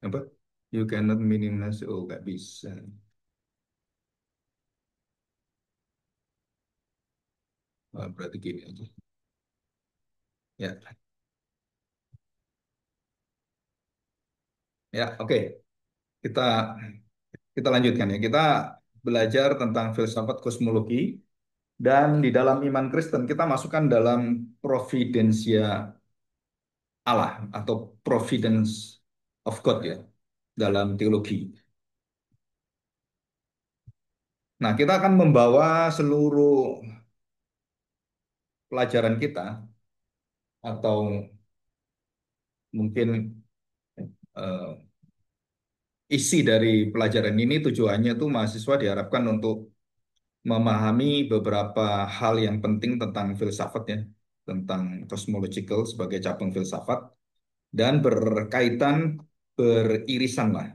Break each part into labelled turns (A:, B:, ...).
A: Apa? You cannot minimize. Oh, nggak bisa. Berarti gini aja. Ya, ya, oke. Kita kita lanjutkan ya. Kita belajar tentang filsafat kosmologi dan di dalam iman Kristen kita masukkan dalam providensia Allah atau providence of God ya dalam teologi. Nah, kita akan membawa seluruh pelajaran kita atau mungkin eh, isi dari pelajaran ini tujuannya tuh mahasiswa diharapkan untuk memahami beberapa hal yang penting tentang filsafat ya, tentang cosmological sebagai cabang filsafat dan berkaitan beririsan lah,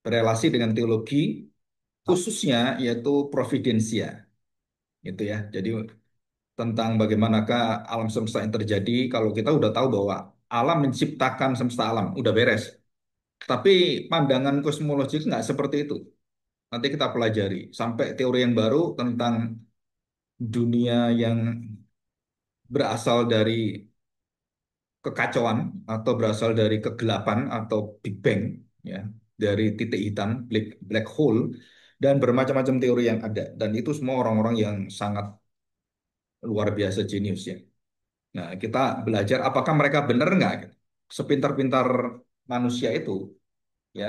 A: berelasi dengan teologi khususnya yaitu providensia gitu ya. Jadi tentang bagaimanakah alam semesta yang terjadi kalau kita udah tahu bahwa alam menciptakan semesta alam, udah beres. Tapi pandangan kosmologis nggak seperti itu. Nanti kita pelajari sampai teori yang baru tentang dunia yang berasal dari kekacauan atau berasal dari kegelapan atau Big Bang, ya, dari titik hitam, black hole, dan bermacam-macam teori yang ada. Dan itu semua orang-orang yang sangat luar biasa jenius ya. Nah, kita belajar apakah mereka benar nggak, gitu. Sepintar-pintar manusia itu, ya,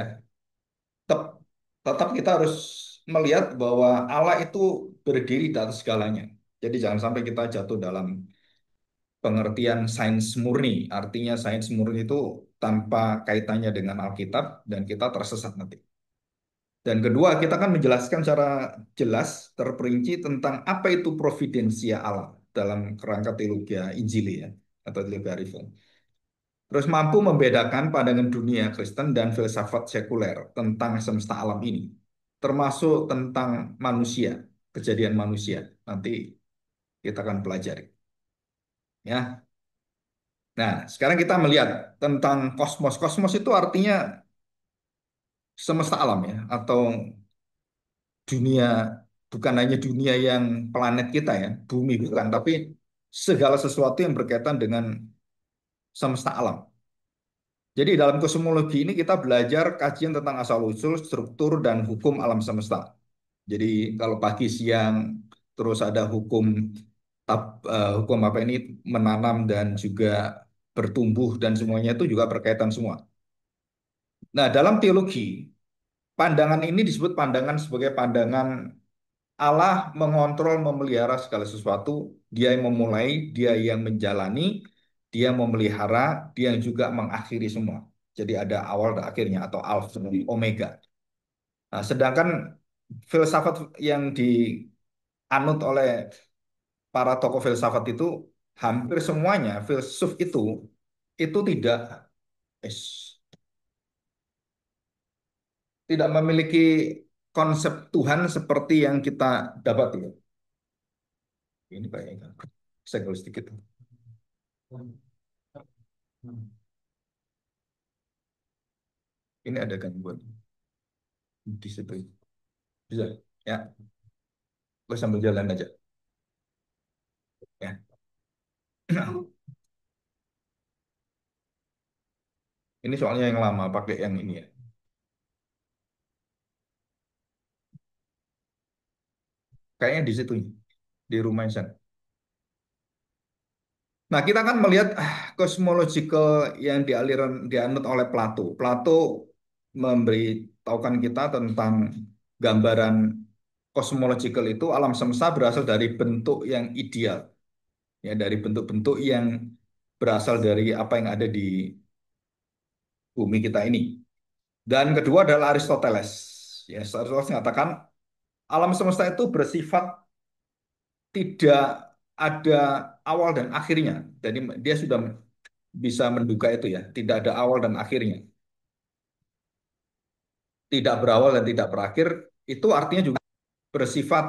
A: tetap, tetap kita harus melihat bahwa Allah itu berdiri di atas segalanya. Jadi jangan sampai kita jatuh dalam pengertian sains murni. Artinya sains murni itu tanpa kaitannya dengan Alkitab dan kita tersesat nanti. Dan kedua, kita akan menjelaskan secara jelas, terperinci tentang apa itu providensia Allah dalam kerangka teologi Injili ya, atau teologi Arifan. Terus mampu membedakan pandangan dunia Kristen dan filsafat sekuler tentang semesta alam ini, termasuk tentang manusia, kejadian manusia. Nanti kita akan pelajari. Ya, nah, sekarang kita melihat tentang kosmos. Kosmos itu artinya semesta alam ya, atau dunia, bukan hanya dunia yang planet kita ya, bumi bukan, tapi segala sesuatu yang berkaitan dengan semesta alam. Jadi dalam kosmologi ini kita belajar kajian tentang asal-usul, struktur, dan hukum alam semesta. Jadi kalau pagi, siang, terus ada hukum hukum apa ini menanam dan juga bertumbuh dan semuanya itu juga berkaitan semua. Nah, dalam teologi, pandangan ini disebut pandangan sebagai pandangan Allah mengontrol, memelihara segala sesuatu. Dia yang memulai, dia yang menjalani, dia memelihara, dia yang juga mengakhiri semua. Jadi ada awal dan akhirnya atau alfa dan omega. Nah, sedangkan filsafat yang dianut oleh para tokoh filsafat itu hampir semuanya filsuf itu eh, tidak memiliki konsep Tuhan seperti yang kita dapat ya. Ini kayaknya segel sedikit. Ini ada gangguan di situ. Bisa, ya. Gue sambil jalan aja. Ya. Ini soalnya yang lama, pakai yang ini ya. Kayaknya di situ, di rumah yang sana. Nah, kita kan melihat cosmological yang dianut oleh Plato. Plato memberitahukan kita tentang gambaran cosmological itu alam semesta berasal dari bentuk yang ideal, ya dari bentuk-bentuk yang berasal dari apa yang ada di bumi kita ini. Dan kedua adalah Aristoteles. Ya, Aristoteles mengatakan alam semesta itu bersifat tidak ada awal dan akhirnya. Jadi dia sudah bisa menduga itu ya, tidak ada awal dan akhirnya. Tidak berawal dan tidak berakhir, itu artinya juga bersifat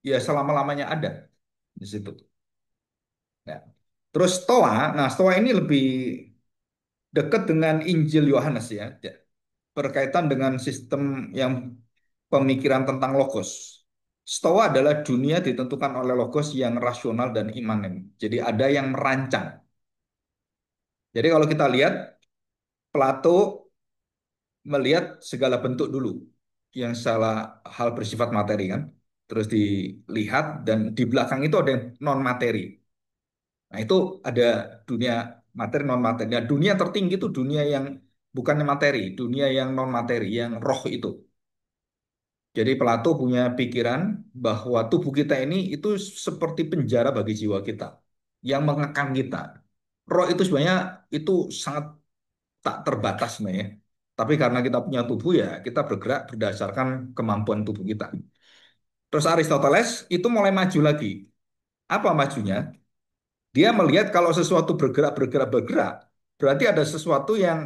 A: ya selama-lamanya ada di situ. Ya. Terus Stoa, nah Stoa ini lebih dekat dengan Injil Yohanes ya. berkaitan dengan sistem yang pemikiran tentang logos. Stoa adalah dunia ditentukan oleh logos yang rasional dan imanen. Jadi ada yang merancang. Jadi kalau kita lihat, Plato melihat segala bentuk dulu yang salah hal bersifat materi kan. Terus dilihat dan di belakang itu ada yang non materi. Nah, itu ada dunia materi non materi. Nah, dunia tertinggi itu dunia yang bukannya materi, dunia yang non materi, yang roh itu. Jadi Plato punya pikiran bahwa tubuh kita ini itu seperti penjara bagi jiwa kita yang mengekang kita. Roh itu sebenarnya itu sangat tak terbatas sebenarnya. Tapi karena kita punya tubuh ya kita bergerak berdasarkan kemampuan tubuh kita. Terus Aristoteles itu mulai maju lagi. Apa majunya? Dia melihat kalau sesuatu bergerak, bergerak, bergerak, berarti ada sesuatu yang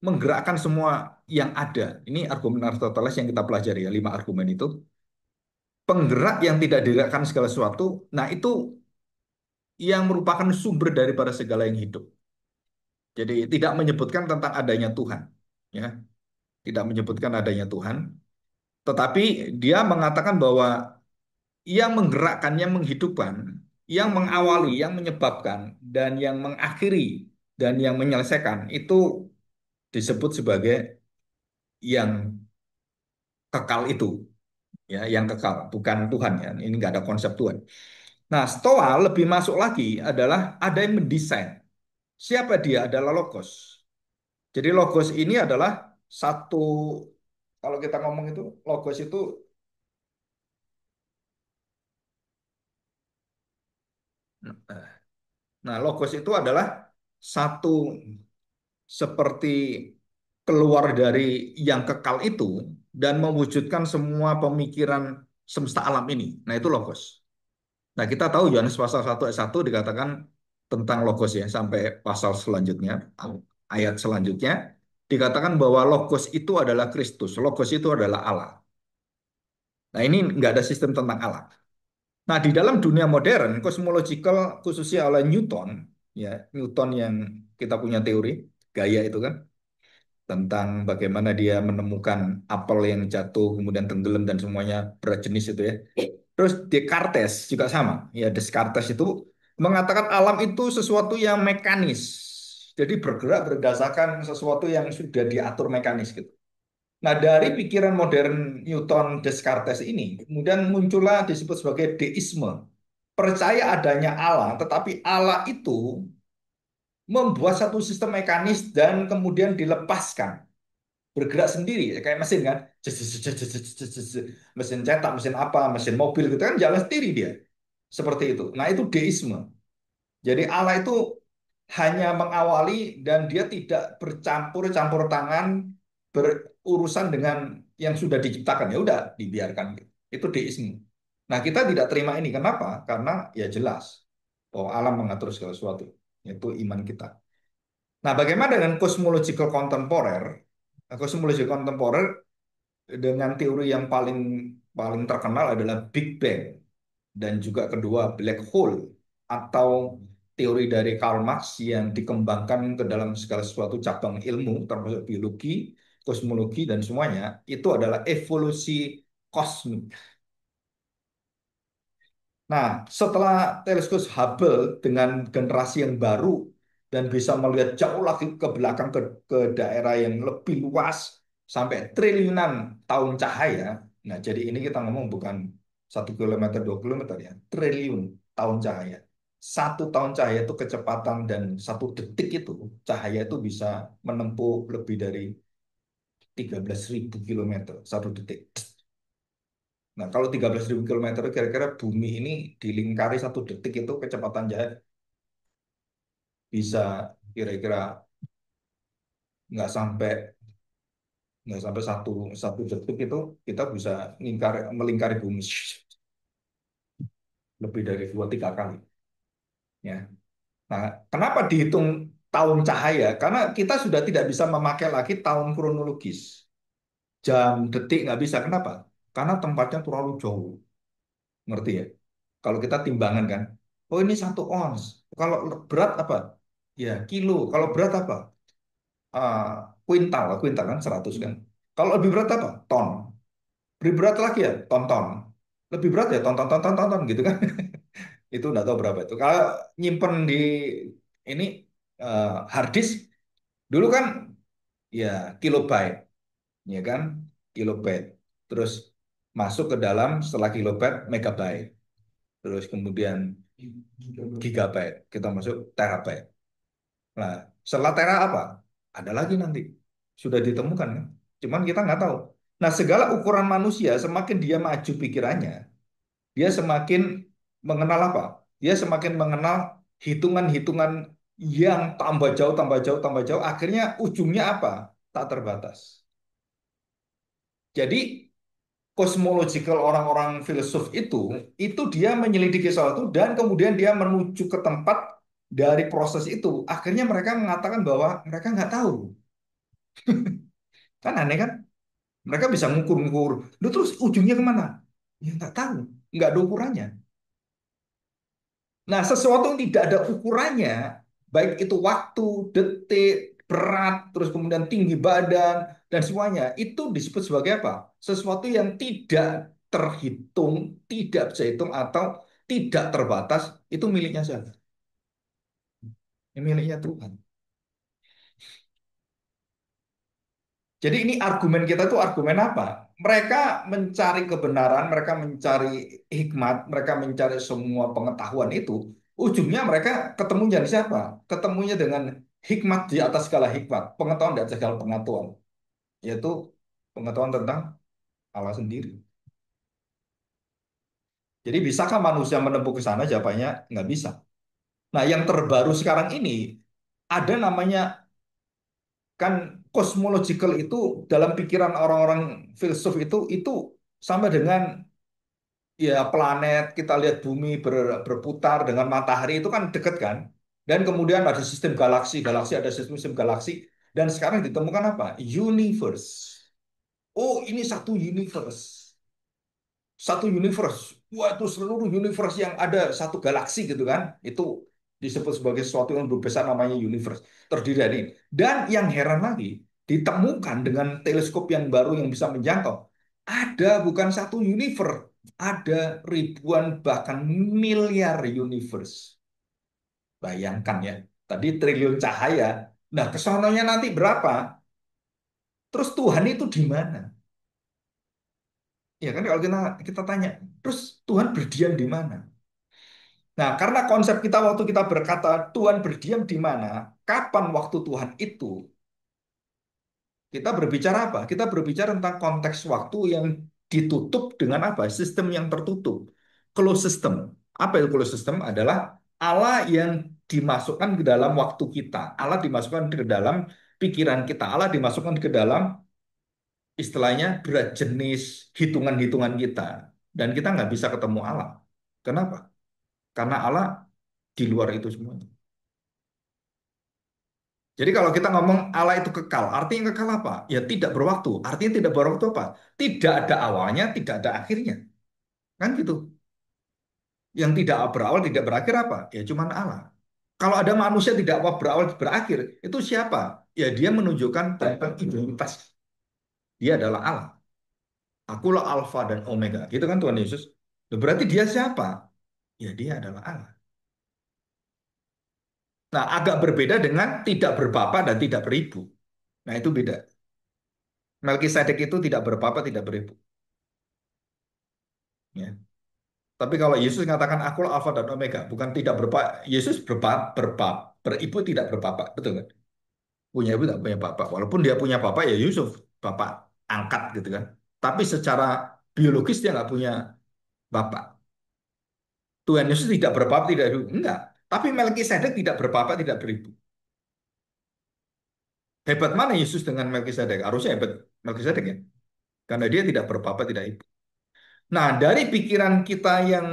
A: menggerakkan semua yang ada. Ini argumen Aristoteles yang kita pelajari ya, 5 argumen itu. Penggerak yang tidak digerakkan segala sesuatu, nah itu yang merupakan sumber daripada segala yang hidup. Jadi tidak menyebutkan tentang adanya Tuhan, ya, tidak menyebutkan adanya Tuhan, tetapi dia mengatakan bahwa yang menggerakkan, yang menghidupkan, yang mengawali, yang menyebabkan, dan yang mengakhiri, dan yang menyelesaikan itu disebut sebagai yang kekal itu, ya, yang kekal, bukan Tuhan ya. Ini nggak ada konsep Tuhan. Nah, Stoa lebih masuk lagi adalah ada yang mendesain. Siapa dia? Adalah Logos. Jadi Logos ini adalah satu, kalau kita ngomong itu, Logos itu, nah Logos itu adalah satu seperti keluar dari yang kekal itu dan mewujudkan semua pemikiran semesta alam ini. Nah, itu logos. Nah, kita tahu Yohanes pasal 1 ayat 1 dikatakan tentang logos ya sampai pasal selanjutnya, ayat selanjutnya dikatakan bahwa logos itu adalah Kristus, logos itu adalah Allah. Nah, ini nggak ada sistem tentang Allah. Nah, di dalam dunia modern, cosmological khususnya oleh Newton, ya, Newton yang kita punya teori gaya itu kan, tentang bagaimana dia menemukan apel yang jatuh kemudian tenggelam dan semuanya berat jenis itu ya. Terus Descartes juga sama. Ya Descartes itu mengatakan alam itu sesuatu yang mekanis. Jadi bergerak berdasarkan sesuatu yang sudah diatur mekanis gitu. Nah, dari pikiran modern Newton Descartes ini kemudian muncullah disebut sebagai deisme. Percaya adanya Allah, tetapi Allah itu membuat satu sistem mekanis dan kemudian dilepaskan bergerak sendiri ya, kayak mesin kan. Mesin cetak, mesin apa, mesin mobil gitu kan jalan sendiri dia, seperti itu. Nah, itu deisme. Jadi Allah itu hanya mengawali dan dia tidak bercampur campur tangan berurusan dengan yang sudah diciptakan, ya udah dibiarkan gitu. Itu deisme. Nah, kita tidak terima ini. Kenapa? Karena ya jelas bahwa alam mengatur segala sesuatu, yaitu iman kita. Nah, bagaimana dengan cosmological kontemporer? Nah, kosmologi kontemporer dengan teori yang paling paling terkenal adalah Big Bang dan juga kedua black hole atau teori dari Karl Marx yang dikembangkan ke dalam segala sesuatu cabang ilmu termasuk biologi, kosmologi dan semuanya itu adalah evolusi kosmik. Nah, setelah teleskop Hubble dengan generasi yang baru dan bisa melihat jauh lagi ke belakang ke daerah yang lebih luas sampai triliunan tahun cahaya. Nah, jadi ini kita ngomong bukan 1 kilometer 2 kilometer ya, triliun tahun cahaya. 1 tahun cahaya itu kecepatan dan 1 detik itu cahaya itu bisa menempuh lebih dari 13.000 kilometer 1 detik. Nah, kalau 13.000 kilometer kira-kira bumi ini dilingkari 1 detik itu kecepatan cahaya bisa kira-kira nggak sampai nggak sampai satu satu detik itu kita bisa melingkari bumi lebih dari 2 3 kali. Ya. Nah, kenapa dihitung tahun cahaya? Karena kita sudah tidak bisa memakai lagi tahun kronologis. Jam, detik nggak bisa. Kenapa? Karena tempatnya terlalu jauh. Ngerti ya? Kalau kita timbangan kan, oh ini 1 ons. Kalau berat apa? Ya kilo. Kalau berat apa? kuintal kan 100 kan. Kalau lebih berat apa? Ton. Lebih berat lagi ya, ton-ton. Lebih berat ya, ton-ton-ton-ton-ton gitu kan. Itu nggak tahu berapa itu. Kalau nyimpen di ini hard disk dulu kan ya kilobyte, ya kan? Kilobyte. Terus masuk ke dalam setelah kilobyte megabyte. Terus kemudian gigabyte. Kita masuk terabyte. Nah, setelah tera apa? Ada lagi nanti. Sudah ditemukan kan? Cuman kita nggak tahu. Nah, segala ukuran manusia semakin dia maju pikirannya, dia semakin mengenal apa? Dia semakin mengenal hitungan-hitungan yang tambah jauh, tambah jauh, tambah jauh. Akhirnya ujungnya apa? Tak terbatas. Jadi cosmological orang-orang filsuf itu dia menyelidiki sesuatu dan kemudian dia menuju ke tempat dari proses itu. Akhirnya mereka mengatakan bahwa mereka nggak tahu. Kan aneh kan? Mereka bisa ngukur-ngukur. Lu terus ujungnya kemana? Ya nggak tahu. Nggak ada ukurannya. Nah, sesuatu yang tidak ada ukurannya, baik itu waktu, detik, berat, terus kemudian tinggi badan, dan semuanya, itu disebut sebagai apa? Sesuatu yang tidak terhitung, tidak bisa hitung, atau tidak terbatas, itu miliknya siapa? Ini miliknya Tuhan. Jadi ini argumen kita tuh argumen apa? Mereka mencari kebenaran, mereka mencari hikmat, mereka mencari semua pengetahuan itu. Ujungnya mereka ketemunya di siapa? Ketemunya dengan hikmat di atas segala hikmat, pengetahuan di atas segala pengetahuan, yaitu pengetahuan tentang Allah sendiri. Jadi bisakah manusia menempuh ke sana? Jawabannya nggak bisa. Nah, yang terbaru sekarang ini ada namanya kan cosmological itu dalam pikiran orang-orang filsuf itu sama dengan ya planet kita lihat bumi berputar dengan matahari itu kan deket kan dan kemudian ada sistem galaksi galaksi ada sistem galaksi dan sekarang ditemukan apa universe oh ini satu universe wah itu seluruh universe yang ada satu galaksi gitu kan itu disebut sebagai sesuatu yang besar namanya universe terdiri dari ini. Dan yang heran lagi ditemukan dengan teleskop yang baru yang bisa menjangkau ada bukan satu universe ada ribuan bahkan miliar universe. Bayangkan ya, tadi triliun cahaya. Nah, kesononya nanti berapa? Terus Tuhan itu di mana? Ya kan kalau kita kita tanya, terus Tuhan berdiam di mana? Nah, karena konsep kita waktu kita berkata Tuhan berdiam di mana, kapan waktu Tuhan itu, kita berbicara apa? Kita berbicara tentang konteks waktu yang ditutup dengan apa? Sistem yang tertutup. Closed system. Apa itu closed system? Adalah Allah yang dimasukkan ke dalam waktu kita. Allah dimasukkan ke dalam pikiran kita. Allah dimasukkan ke dalam istilahnya berat jenis hitungan-hitungan kita. Dan kita nggak bisa ketemu Allah. Kenapa? Karena Allah di luar itu semua. Jadi kalau kita ngomong Allah itu kekal, artinya kekal apa? Ya tidak berwaktu. Artinya tidak berwaktu apa? Tidak ada awalnya, tidak ada akhirnya. Kan gitu. Yang tidak berawal, tidak berakhir apa? Ya cuman Allah. Kalau ada manusia tidak berawal, berakhir, itu siapa? Ya dia menunjukkan tentang identitas. Dia adalah Allah. Akulah Alfa dan Omega. Gitu kan Tuhan Yesus. Loh, berarti dia siapa? Ya dia adalah Allah. Nah, agak berbeda dengan tidak berbapa dan tidak beribu. Nah, itu beda. Melkisedek itu tidak berbapa, tidak beribu. Ya. Tapi kalau Yesus mengatakan akulah Alfa dan Omega, bukan tidak berbapak. Yesus beribu tidak berbapak, betul kan? Punya ibu tidak punya bapak. Walaupun dia punya bapak ya Yusuf, bapak angkat gitu kan. Tapi secara biologis dia nggak punya bapak. Tuhan Yesus tidak berbapak, tidak ibu. Enggak. Tapi Melkisedek tidak berbapak, tidak beribu. Hebat mana Yesus dengan Melkisedek? Harusnya hebat Melkisedek ya. Karena dia tidak berbapak, tidak ibu. Nah, dari pikiran kita yang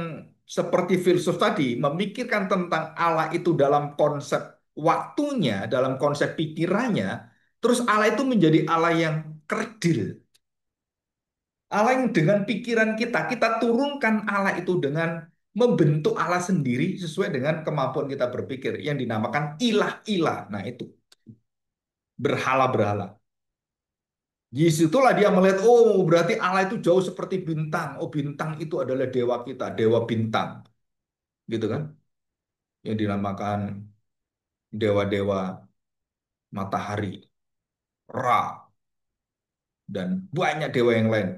A: seperti filsuf tadi, memikirkan tentang Allah itu dalam konsep waktunya, dalam konsep pikirannya, terus Allah itu menjadi Allah yang kerdil. Allah yang dengan pikiran kita, kita turunkan Allah itu dengan membentuk Allah sendiri sesuai dengan kemampuan kita berpikir, yang dinamakan ilah-ilah. Nah, itu berhala-berhala. Di situlah dia melihat, oh berarti Allah itu jauh seperti bintang. Oh bintang itu adalah dewa kita, dewa bintang, gitu kan? Yang dinamakan dewa-dewa matahari, Ra, dan banyak dewa yang lain.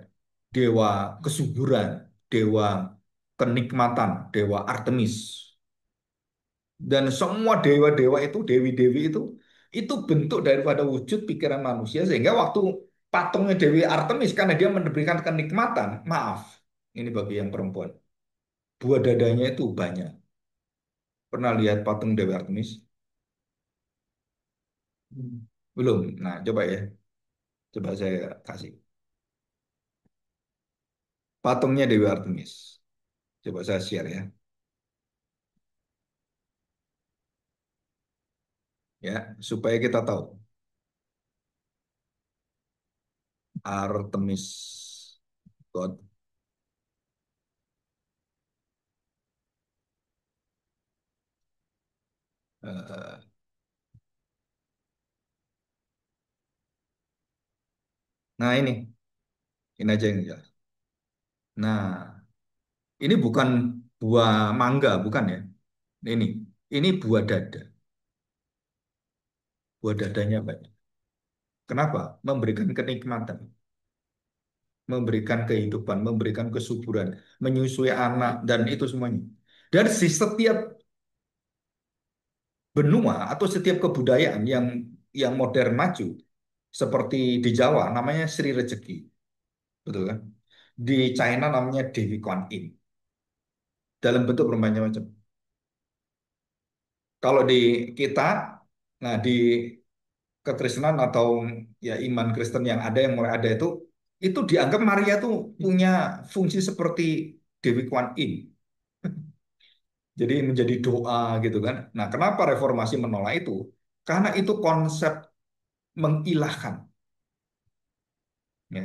A: Dewa kesuburan, dewa kenikmatan, dewa Artemis. Dan semua dewa-dewa itu, dewi-dewi itu bentuk daripada wujud pikiran manusia. Sehingga waktu patungnya Dewi Artemis, karena dia memberikan kenikmatan, maaf, ini bagi yang perempuan, buah dadanya itu banyak. Pernah lihat patung Dewi Artemis? Hmm. Belum. Nah, coba ya. Coba saya kasih. Patungnya Dewi Artemis. Coba saya share ya. Ya, supaya kita tahu. Artemis God. Eh, nah, ini aja yang jelas. Nah, ini bukan buah mangga, bukan ya? Ini, ini buah dada. Buah dadanya banyak. Kenapa? Memberikan kenikmatan, memberikan kehidupan, memberikan kesuburan, menyusui anak, dan itu semuanya. Dan di setiap benua atau setiap kebudayaan yang modern maju, seperti di Jawa namanya Sri Rezeki, betul kan? Di China namanya Dewi Kuan Yin, dalam bentuk berbagai macam. Kalau di kita, nah di kekristenan atau ya iman Kristen yang ada yang mulai ada itu dianggap Maria tuh punya fungsi seperti Dewi Kuan Yin. Jadi menjadi doa gitu kan. Nah, kenapa reformasi menolak itu? Karena itu konsep mengilahkan. Ya.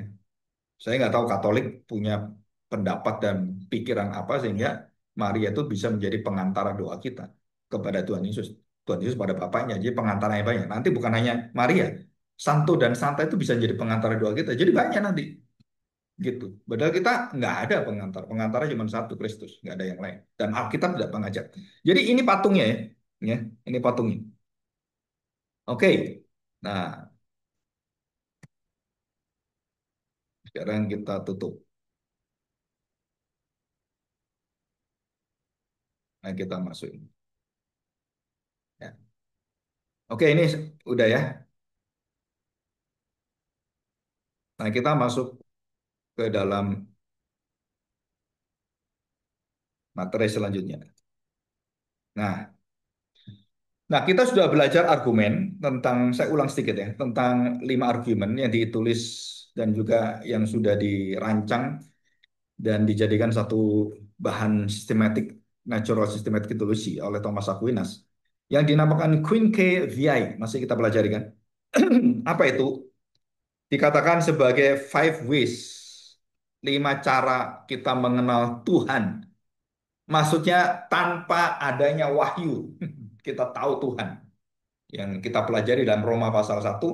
A: Saya nggak tahu Katolik punya pendapat dan pikiran apa sehingga Maria itu bisa menjadi pengantara doa kita kepada Tuhan Yesus. Tuhan Yesus pada Bapaknya, jadi pengantaranya banyak. Nanti bukan hanya Maria, Santo dan Santa itu bisa jadi pengantara doa kita. Jadi banyak nanti gitu. Padahal kita nggak ada pengantar. Pengantarnya cuma satu, Kristus, nggak ada yang lain. Dan Alkitab tidak mengajak. Jadi ini patungnya ya, ya, ini patungnya. Oke. Nah, sekarang kita tutup. Nah, kita masuk. Ya. Oke, ini udah ya. Nah, kita masuk ke dalam materi selanjutnya. Nah, nah kita sudah belajar argumen tentang, saya ulang sedikit ya, tentang 5 argumen yang ditulis dan juga yang sudah dirancang dan dijadikan satu bahan sistematik, natural systematic theology oleh Thomas Aquinas yang dinamakan Quinque Viae. Masih kita pelajari kan? Apa itu? Dikatakan sebagai five ways, 5 cara kita mengenal Tuhan. Maksudnya tanpa adanya wahyu, kita tahu Tuhan. Yang kita pelajari dalam Roma pasal 1,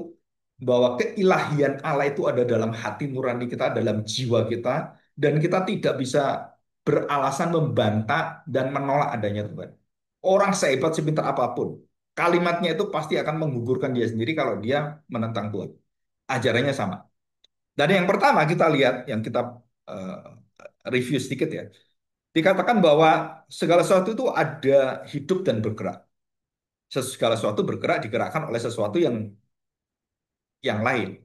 A: bahwa keilahian Allah itu ada dalam hati nurani kita, dalam jiwa kita, dan kita tidak bisa beralasan membantah dan menolak adanya Tuhan. Orang sehebat sepintar apapun, kalimatnya itu pasti akan menggugurkan dia sendiri kalau dia menentang Tuhan. Ajarannya sama. Dan yang pertama kita lihat, yang kita eh, review sedikit ya, dikatakan bahwa segala sesuatu itu ada hidup dan bergerak. Segala sesuatu bergerak digerakkan oleh sesuatu yang lain.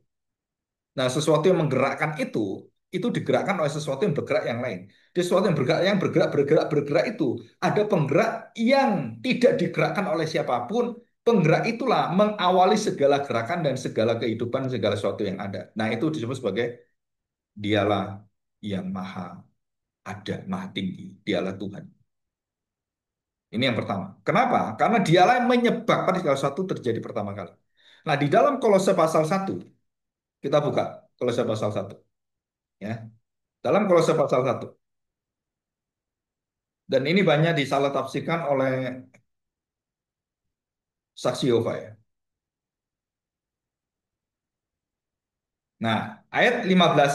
A: Nah, sesuatu yang menggerakkan itu digerakkan oleh sesuatu yang bergerak yang lain. Di sesuatu yang bergerak, bergerak, bergerak itu ada penggerak yang tidak digerakkan oleh siapapun. Penggerak itulah mengawali segala gerakan dan segala kehidupan, segala sesuatu yang ada. Nah, itu disebut sebagai dialah yang maha ada, maha tinggi. Dialah Tuhan. Ini yang pertama. Kenapa? Karena dialah yang menyebabkan segala sesuatu terjadi pertama kali. Nah, di dalam Kolose pasal 1, kita buka Kolose pasal 1. Ya. Dalam Kolose pasal 1. Dan ini banyak disalah tafsirkan oleh saksi Yehova ya. Nah, ayat 15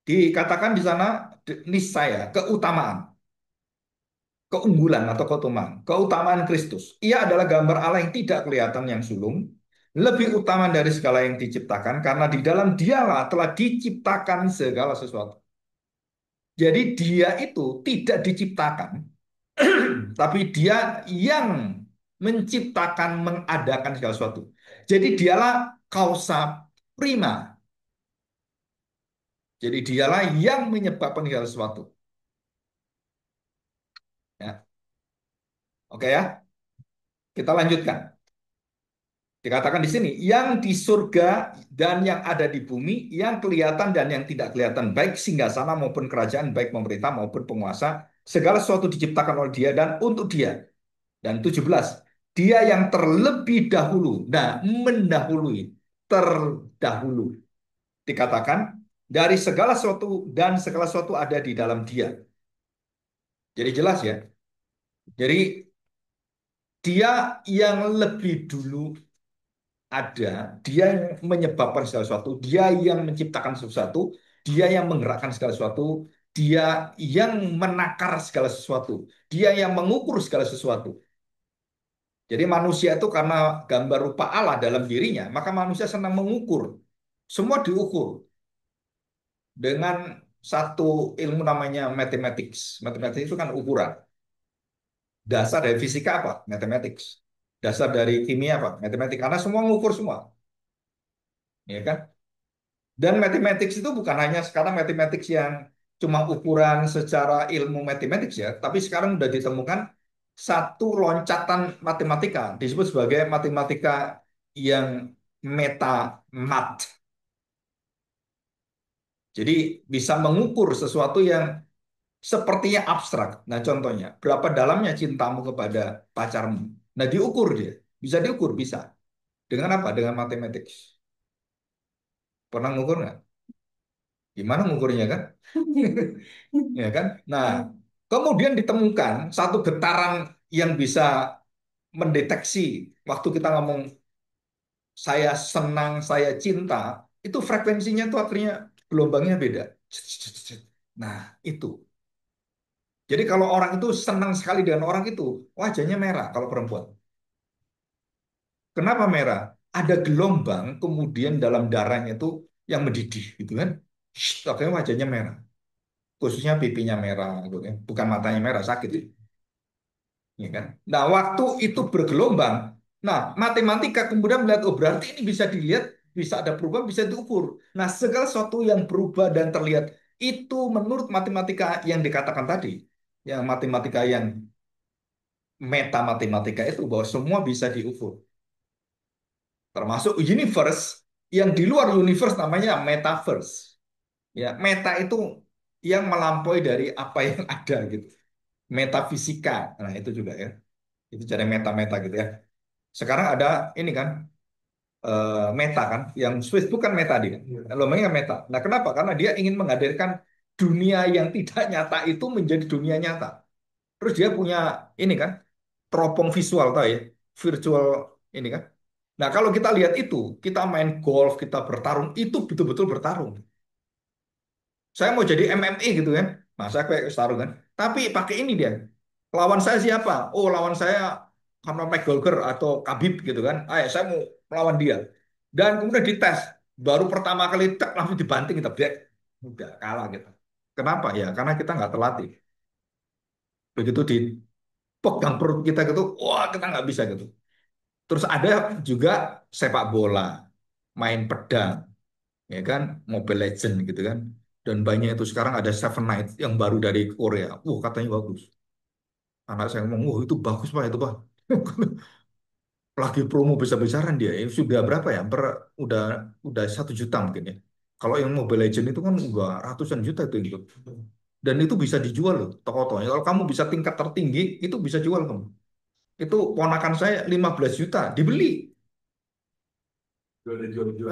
A: dikatakan di sana niscaya keutamaan, keunggulan atau keutamaan, keutamaan Kristus. Ia adalah gambar Allah yang tidak kelihatan yang sulung, lebih utama dari segala yang diciptakan karena di dalam dialah telah diciptakan segala sesuatu. Jadi dia itu tidak diciptakan, tapi dia yang menciptakan, mengadakan segala sesuatu. Jadi dialah causa prima. Jadi dialah yang menyebabkan segala sesuatu. Ya, oke ya, kita lanjutkan. Dikatakan di sini, yang di surga dan yang ada di bumi, yang kelihatan dan yang tidak kelihatan, baik singgasana maupun kerajaan, baik pemerintah maupun penguasa, segala sesuatu diciptakan oleh dia dan untuk dia. Dan 17, dia yang terlebih dahulu, nah mendahului, terdahulu. Dikatakan, dari segala sesuatu dan segala sesuatu ada di dalam dia. Jadi jelas ya. Jadi dia yang lebih dulu ada, dia yang menyebabkan segala sesuatu, dia yang menciptakan sesuatu, dia yang menggerakkan segala sesuatu, dia yang menakar segala sesuatu, dia yang mengukur segala sesuatu. Jadi manusia itu karena gambar rupa Allah dalam dirinya, maka manusia senang mengukur. Semua diukur dengan satu ilmu namanya mathematics. Mathematics itu kan ukuran. Dasar dari fisika apa? Mathematics. Dasar dari kimia apa? Matematika. Karena semua mengukur semua, ya kan? Dan mathematics itu bukan hanya sekarang mathematics yang cuma ukuran secara ilmu mathematics ya, tapi sekarang sudah ditemukan satu loncatan matematika disebut sebagai matematika yang meta math. Jadi bisa mengukur sesuatu yang sepertinya abstrak. Nah, contohnya, berapa dalamnya cintamu kepada pacarmu? Nah, diukur dia. Bisa diukur, bisa. Dengan apa? Dengan mathematics. Pernah ngukur nggak? Gimana ngukurnya kan? Ya kan? Nah, kemudian ditemukan satu getaran yang bisa mendeteksi waktu kita ngomong saya senang, saya cinta, itu frekuensinya tuh akhirnya gelombangnya beda. Nah, itu. Jadi kalau orang itu senang sekali dengan orang itu, wajahnya merah kalau perempuan. Kenapa merah? Ada gelombang kemudian dalam darahnya itu yang mendidih gitu kan. Akhirnya wajahnya merah. Khususnya pipinya merah gitu kan. Bukan matanya merah, sakit. Ya kan? Nah, waktu itu bergelombang, nah matematika kemudian melihat, oh berarti ini bisa dilihat, bisa ada perubahan, bisa diukur. Nah, segala sesuatu yang berubah dan terlihat itu menurut matematika yang dikatakan tadi, yang matematika yang meta matematika itu bahwa semua bisa diukur. Termasuk universe yang di luar universe namanya metaverse. Ya, meta itu yang melampaui dari apa yang ada gitu. Metafisika. Nah, itu juga ya. Itu cara meta-meta gitu ya. Sekarang ada ini kan Meta kan, yang Facebook kan Meta dia, namanya Meta. Nah, kenapa? Karena dia ingin menghadirkan dunia yang tidak nyata itu menjadi dunia nyata. Terus dia punya ini kan, teropong visual tahu ya, virtual ini kan. Nah, kalau kita lihat itu, kita main golf, kita bertarung, itu betul-betul bertarung. Saya mau jadi MMA gitu kan. Nah, saya kayak bertarung kan. Tapi pakai ini dia. Lawan saya siapa? Oh, lawan saya Conor McGregor atau Khabib gitu kan. Ayo, saya mau melawan dia. Dan kemudian dites. Baru pertama kali tek langsung dibanting kita back. Udah kalah gitu. Kenapa? Ya, karena kita nggak terlatih. Begitu dipegang perut kita gitu, wah kita nggak bisa gitu. Terus ada juga sepak bola, main pedang, ya kan, Mobile Legend gitu kan. Dan banyak itu sekarang ada Seven Knight yang baru dari Korea. Katanya bagus. Anak saya ngomong, itu bagus Pak, itu Pak. Lagi promo besar-besaran dia. Ini sudah berapa ya? Udah udah 1 juta mungkin ya. Kalau yang Mobile Legend itu kan udah ratusan juta itu ikut. Dan itu bisa dijual loh, toko-tokonya. Kalau kamu bisa tingkat tertinggi, itu bisa jual kamu. Itu ponakan saya 15 juta, dibeli.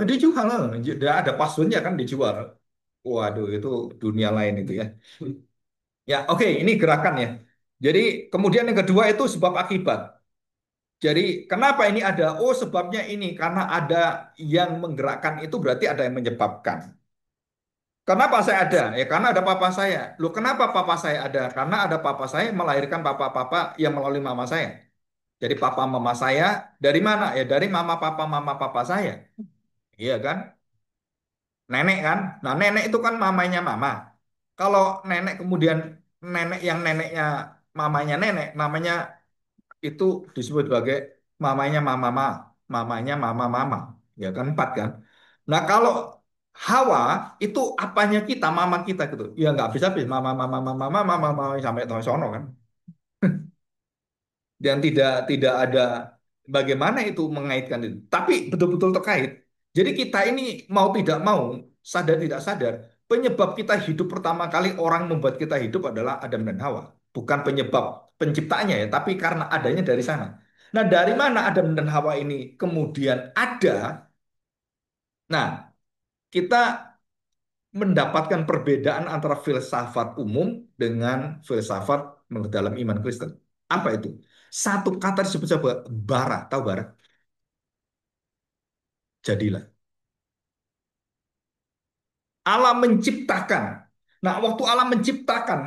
A: Dijual lah. Ada passwordnya kan dijual. Waduh, itu dunia lain itu ya. Ya, oke, ini gerakan ya. Jadi kemudian yang kedua itu sebab akibat. Jadi kenapa ini ada? Oh, sebabnya ini karena ada yang menggerakkan itu berarti ada yang menyebabkan. Kenapa saya ada? Ya karena ada papa saya. Loh, kenapa papa saya ada? Karena ada papa saya melahirkan papa-papa yang melalui mama saya. Jadi papa mama saya dari mana? Ya dari mama papa saya. Iya kan? Nenek kan? Nah, nenek itu kan mamanya mama. Kalau nenek kemudian nenek yang neneknya mamanya nenek, namanya itu disebut sebagai mamanya mama, ya kan empat kan. Nah kalau Hawa itu apanya kita, mama kita gitu, ya nggak bisa habis mama sampai tahun sono kan, dan tidak ada bagaimana itu mengaitkan itu, tapi betul-betul terkait. Jadi kita ini mau tidak mau, sadar tidak sadar, penyebab kita hidup pertama kali orang membuat kita hidup adalah Adam dan Hawa, bukan penyebab penciptanya ya, tapi karena adanya dari sana. Nah, dari mana Adam dan Hawa ini kemudian ada? Nah, kita mendapatkan perbedaan antara filsafat umum dengan filsafat dalam iman Kristen. Apa itu? Satu kata disebut sebagai bara. Tahu bara? Jadilah. Allah menciptakan. Nah, waktu Allah menciptakan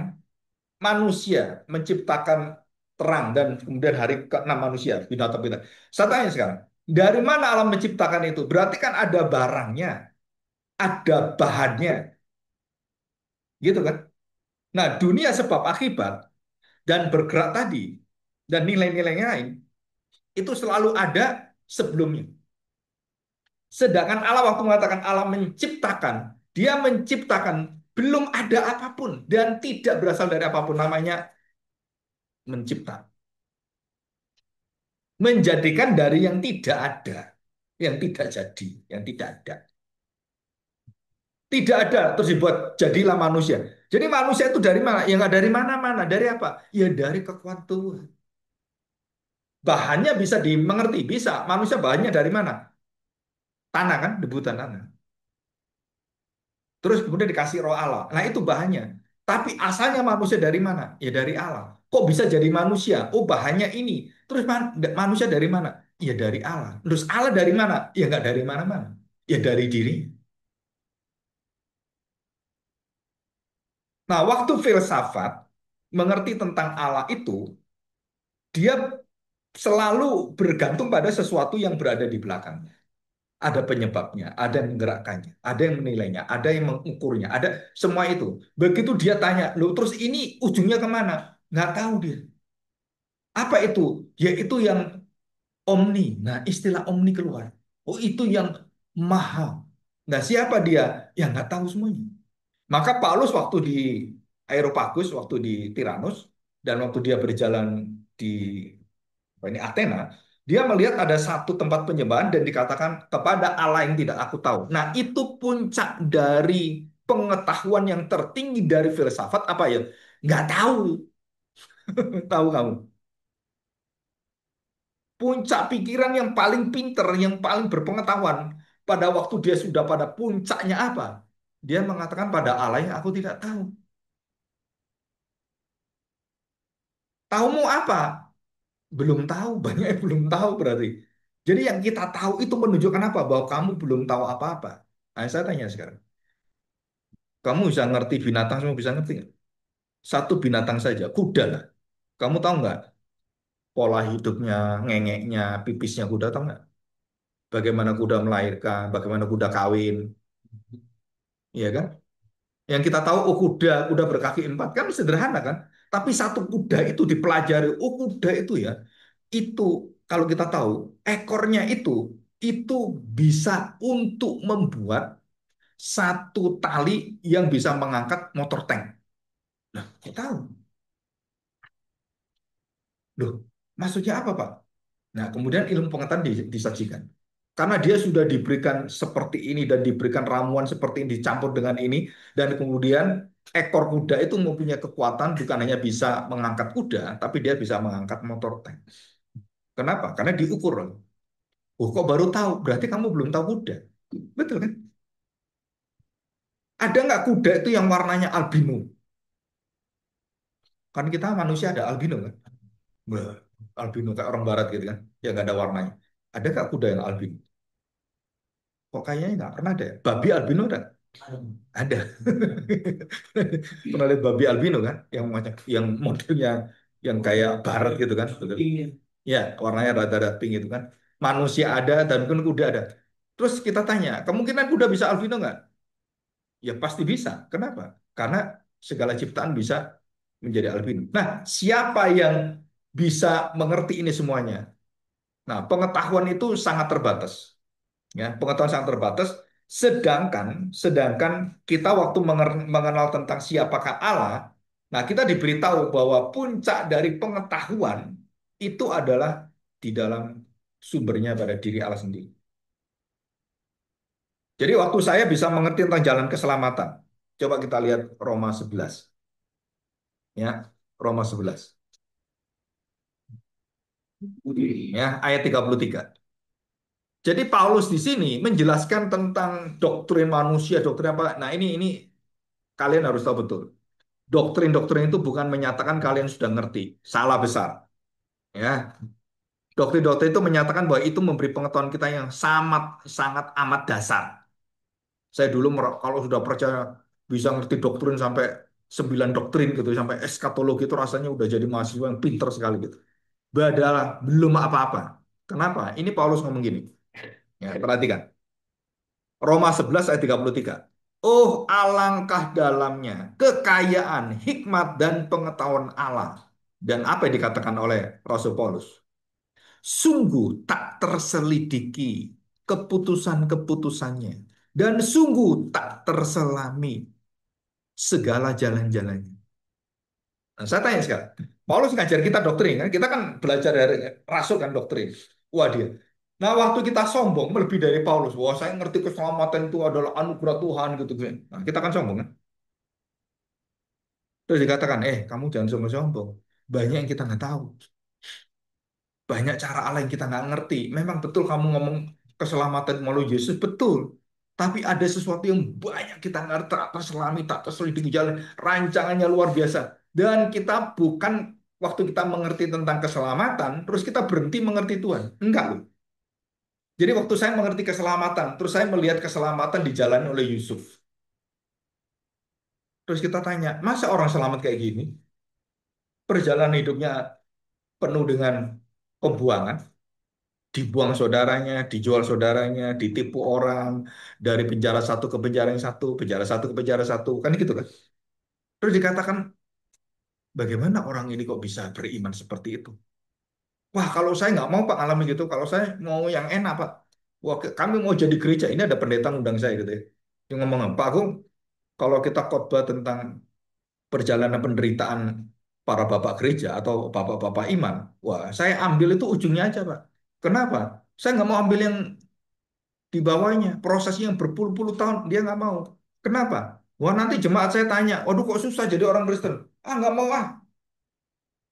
A: manusia, menciptakan terang dan kemudian hari ke-6 manusia, binatang-binatang. Saya tanya sekarang, dari mana Allah menciptakan itu? Berarti kan ada barangnya, ada bahannya, gitu kan? Nah, dunia sebab akibat dan bergerak tadi dan nilai-nilai lain itu selalu ada sebelumnya. Sedangkan Allah waktu mengatakan Allah menciptakan, dia menciptakan belum ada apapun dan tidak berasal dari apapun, namanya mencipta. Menjadikan dari yang tidak ada, yang tidak jadi, yang tidak ada. Tidak ada, terus dibuat jadilah manusia. Jadi manusia itu dari mana? Ya nggak dari mana-mana. Dari apa? Ya dari kekuatan Tuhan. Bahannya bisa dimengerti, bisa. Manusia bahannya dari mana? Tanah kan, debutan tanah. Terus kemudian dikasih roh Allah. Nah itu bahannya. Tapi asalnya manusia dari mana? Ya dari Allah. Kok bisa jadi manusia? Oh bahannya ini. Terus manusia dari mana? Ya dari Allah. Terus Allah dari mana? Ya nggak dari mana-mana. Ya dari diri. Nah waktu filsafat mengerti tentang Allah itu, dia selalu bergantung pada sesuatu yang berada di belakangnya. Ada penyebabnya, ada yang menggerakkannya, ada yang menilainya, ada yang mengukurnya, ada semua itu. Begitu dia tanya, loh terus ini ujungnya kemana? Nggak tahu dia. Apa itu? Yaitu yang omni. Nah, istilah omni keluar. Oh, itu yang maha. Nah, siapa dia? Yang nggak tahu semuanya. Maka Paulus waktu di Areopagus, waktu di Tiranus, dan waktu dia berjalan di ini Athena, dia melihat ada satu tempat penyembahan dan dikatakan kepada Allah yang tidak aku tahu. Nah, itu puncak dari pengetahuan yang tertinggi dari filsafat apa ya? Nggak tahu, tahu kamu. Puncak pikiran yang paling pinter, yang paling berpengetahuan pada waktu dia sudah pada puncaknya apa? Dia mengatakan pada Allah yang aku tidak tahu. Tahumu apa? Belum tahu, banyak yang belum tahu berarti. Jadi yang kita tahu itu menunjukkan apa? Bahwa kamu belum tahu apa-apa. Nah, saya tanya sekarang. Kamu bisa ngerti binatang, semua bisa ngerti nggak? Satu binatang saja, kuda lah. Kamu tahu nggak pola hidupnya, ngengeknya, pipisnya kuda, tahu nggak? Bagaimana kuda melahirkan, bagaimana kuda kawin, iya kan? Yang kita tahu, oh kuda berkaki empat kan sederhana kan? Tapi satu kuda itu dipelajari, oh kuda itu kalau kita tahu ekornya itu bisa untuk membuat satu tali yang bisa mengangkat motor tank. Nah, kita tahu. Loh, maksudnya apa, Pak? Nah, kemudian ilmu pengetahuan disajikan. Karena dia sudah diberikan seperti ini dan diberikan ramuan seperti ini dicampur dengan ini dan kemudian ekor kuda itu mempunyai kekuatan bukan hanya bisa mengangkat kuda, tapi dia bisa mengangkat motor tank. Kenapa? Karena diukur. Oh, kok baru tahu? Berarti kamu belum tahu kuda. Betul kan? Ada nggak kuda itu yang warnanya albino? Kan kita manusia ada albino kan? albino kayak orang barat gitu kan, yang nggak ada warnanya. Ada nggak kuda yang albino? Kok kayaknya nggak pernah ada ya? Babi albino ada? Ada. Pernah lihat babi albino kan? Yang macam yang modelnya yang kayak barat gitu kan? Betul. Ya, warnanya rada-rada pink gitu kan. Manusia ada dan pun kuda ada. Terus kita tanya, kemungkinan kuda bisa albino nggak? Ya pasti bisa. Kenapa? Karena segala ciptaan bisa menjadi albino. Nah, siapa yang bisa mengerti ini semuanya? Nah, pengetahuan itu sangat terbatas. Ya, pengetahuan sangat terbatas. Sedangkan kita waktu mengenal tentang siapakah Allah, nah kita diberitahu bahwa puncak dari pengetahuan itu adalah di dalam sumbernya pada diri Allah sendiri. Jadi waktu saya bisa mengerti tentang jalan keselamatan, coba kita lihat Roma 11, ya, Roma 11, ya, ayat 33. Jadi Paulus di sini menjelaskan tentang doktrin manusia, doktrin apa. Nah, ini kalian harus tahu betul. Doktrin-doktrin itu bukan menyatakan kalian sudah ngerti. Salah besar. Ya, doktrin-doktrin itu menyatakan bahwa itu memberi pengetahuan kita yang sangat sangat amat dasar. Saya dulu kalau sudah percaya bisa ngerti doktrin sampai 9 doktrin gitu, sampai eskatologi itu rasanya udah jadi mahasiswa yang pinter sekali gitu. Badalah, belum apa-apa. Kenapa? Ini Paulus ngomong gini. Ya, perhatikan. Roma 11 ayat 33. Oh, alangkah dalamnya kekayaan, hikmat, dan pengetahuan Allah. Dan apa yang dikatakan oleh Rasul Paulus? Sungguh tak terselidiki keputusan-keputusannya. Dan sungguh tak terselami segala jalan-jalannya. Nah, saya tanya sekarang, Paulus ngajar kita doktrin kan? Kita kan belajar dari Rasul kan doktrin. Wah dia. Nah waktu kita sombong melebihi dari Paulus, wah saya ngerti keselamatan itu adalah anugerah Tuhan gitu kan. Nah kita kan sombong kan. Terus dikatakan, kamu jangan sombong-sombong. Banyak yang kita nggak tahu. Banyak cara Allah yang kita nggak ngerti. Memang betul kamu ngomong keselamatan melalui Yesus, betul. Tapi ada sesuatu yang banyak kita ngerti, tak terselami, tak terselidiki jalan. Rancangannya luar biasa. Dan kita bukan waktu kita mengerti tentang keselamatan, terus kita berhenti mengerti Tuhan. Enggak loh. Jadi waktu saya mengerti keselamatan, terus saya melihat keselamatan dijalani oleh Yusuf. Terus kita tanya, masa orang selamat kayak gini? Perjalanan hidupnya penuh dengan pembuangan, dibuang saudaranya, dijual saudaranya, ditipu orang, dari penjara satu ke penjara yang satu, penjara satu ke penjara satu, kan gitu kan? Terus dikatakan, bagaimana orang ini kok bisa beriman seperti itu? Wah, kalau saya nggak mau Pak alami gitu, kalau saya mau yang enak Pak. Wah, kami mau jadi gereja, ini ada pendeta undang saya gitu ya. Dia ngomong, Pak Agung, kalau kita khotbah tentang perjalanan penderitaan para bapak gereja atau bapak-bapak iman, wah, saya ambil itu ujungnya aja Pak. Kenapa? Saya nggak mau ambil yang di bawahnya, prosesnya yang berpuluh-puluh tahun, dia nggak mau. Kenapa? Wah nanti jemaat saya tanya, waduh kok susah jadi orang Kristen? Ah nggak mau ah,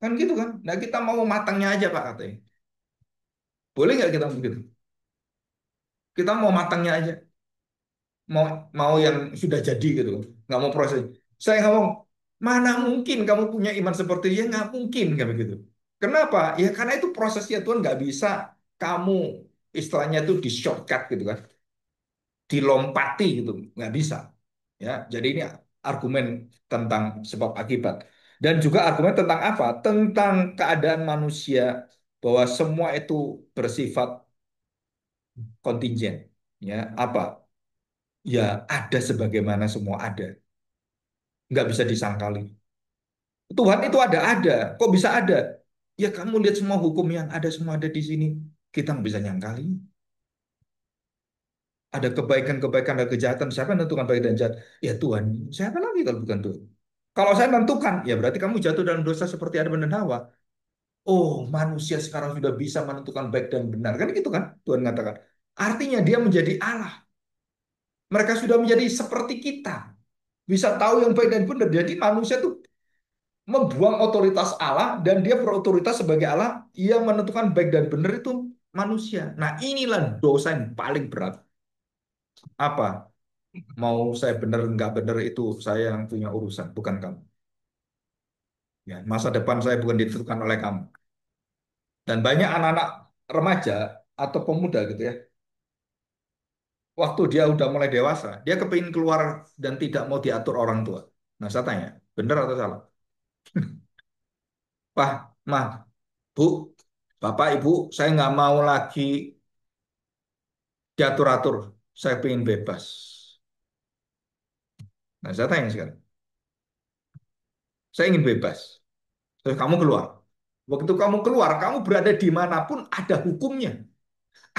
A: kan gitu kan? Nah kita mau matangnya aja Pak katanya. Boleh nggak kita begitu? Kita mau matangnya aja, mau mau yang sudah jadi gitu, nggak mau proses. Saya ngomong, mana mungkin kamu punya iman seperti dia? Nggak mungkin kayak begitu. Kenapa? Ya karena itu prosesnya Tuhan nggak bisa kamu istilahnya itu di shortcut gitu kan, dilompati gitu, nggak bisa. Ya, jadi ini argumen tentang sebab akibat dan juga argumen tentang apa? Tentang keadaan manusia bahwa semua itu bersifat kontingen. Ya, apa? Ya ada sebagaimana semua ada, nggak bisa disangkali. Tuhan itu ada. Kok bisa ada? Ya kamu lihat semua hukum yang ada semua ada di sini. Kita nggak bisa nyangkali. Ada kebaikan-kebaikan, ada kejahatan. Siapa yang menentukan baik dan jahat? Ya Tuhan. Siapa lagi kalau bukan Tuhan? Kalau saya menentukan, ya berarti kamu jatuh dalam dosa seperti Adam dan Hawa. Oh, manusia sekarang sudah bisa menentukan baik dan benar. Kan gitu kan? Tuhan katakan. Artinya dia menjadi Allah. Mereka sudah menjadi seperti kita. Bisa tahu yang baik dan benar. Jadi manusia itu membuang otoritas Allah dan dia berotoritas sebagai Allah. Ia menentukan baik dan benar itu manusia. Nah inilah dosa yang paling berat. Apa? Mau saya benar nggak benar itu saya yang punya urusan, bukan kamu. Ya, masa depan saya bukan ditentukan oleh kamu. Dan banyak anak-anak remaja atau pemuda gitu ya, waktu dia udah mulai dewasa, dia kepingin keluar dan tidak mau diatur orang tua. Nah, saya tanya, benar atau salah? Pak, mah, bu, bapak, ibu, saya nggak mau lagi diatur-atur. Saya pengen bebas. Nah, saya tanya sekarang, saya ingin bebas. Terus kamu keluar. Waktu kamu keluar, kamu berada di manapun ada hukumnya,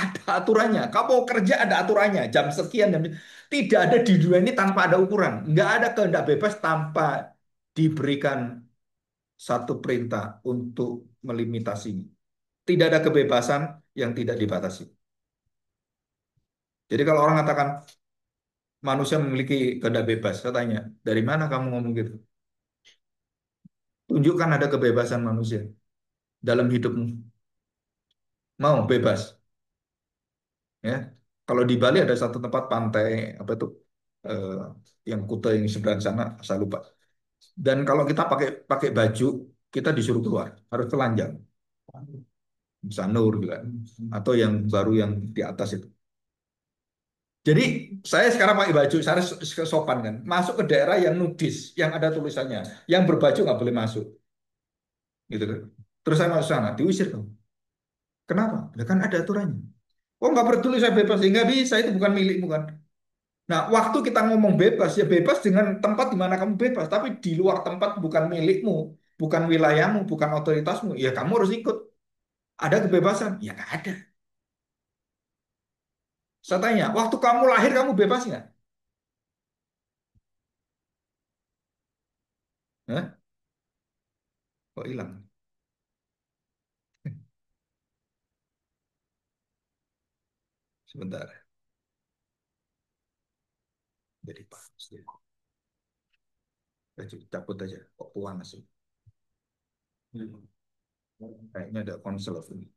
A: ada aturannya. Kamu mau kerja ada aturannya, jam sekian, jam... Tidak ada di dunia ini tanpa ada ukuran. Nggak ada kehendak bebas tanpa diberikan satu perintah untuk melimitasinya. Tidak ada kebebasan yang tidak dibatasi. Jadi kalau orang katakan manusia memiliki kehendak bebas, saya tanya, dari mana kamu ngomong gitu? Tunjukkan ada kebebasan manusia dalam hidupmu. Mau bebas, ya. Kalau di Bali ada satu tempat pantai apa itu eh, yang Kuta yang seberang sana, saya lupa. Dan kalau kita pakai pakai baju, kita disuruh keluar, harus telanjang, sanur juga, atau yang baru yang di atas itu. Jadi saya sekarang pakai baju, saya harus sopan kan. Masuk ke daerah yang nudis, yang ada tulisannya, yang berbaju nggak boleh masuk, gitu kan. Terus saya masuk sana, diusir kamu. Kenapa? Ya kan ada aturannya. Oh nggak peduli saya bebas, ya nggak bisa, itu bukan milikmu kan. Nah waktu kita ngomong bebas, ya bebas dengan tempat di mana kamu bebas. Tapi di luar tempat bukan milikmu, bukan wilayahmu, bukan otoritasmu, ya kamu harus ikut. Ada kebebasan? Ya nggak ada. Saya tanya, waktu kamu lahir kamu bebas nggak? Hah? Kok hilang? Sebentar, jadi panas dia. Cabut aja, kok panas sih? Kayaknya ada konsel ini.